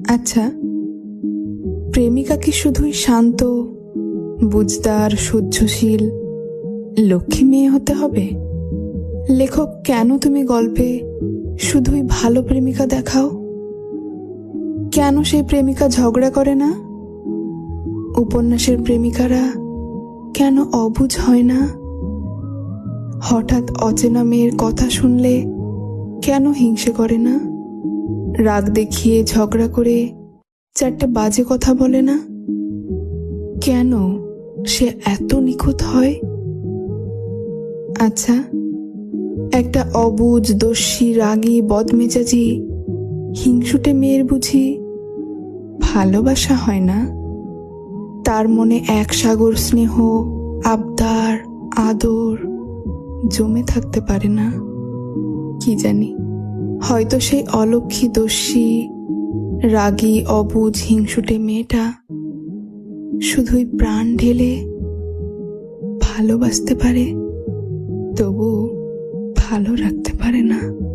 আচ্ছা, প্রেমিকা কি শুধুই শান্ত, বুঝদার, সহ্যশীল, লক্ষ্মী মেয়ে হতে হবে? লেখক, কেন তুমি গল্পে শুধুই ভালো প্রেমিকা দেখাও? কেন সেই প্রেমিকা ঝগড়া করে না? উপন্যাসের প্রেমিকারা কেন অবুঝ হয় না? হঠাৎ অচেনা মেয়ের কথা শুনলে কেন হিংসে করে না? রাগ দেখিয়ে ঝগড়া করে চারটে বাজে কথা বলে না? কেন সে এত নিখুঁত হয়? আচ্ছা, একটা অবুঝ, দস্যি, রাগী, বদমেজাজি, হিংসুটে মেয়ের বুঝি ভালোবাসা হয় না? তার মনে এক সাগর স্নেহ, আবদার, আদর জমে থাকতে পারে না? কি জানি, হয়তো সেই অলক্ষী, দস্যি, রাগী, অবুঝ, হিংসুটে মেয়েটা শুধুই প্রাণ ঢেলে ভালোবাসতে পারে, তবু ভালো রাখতে পারে না।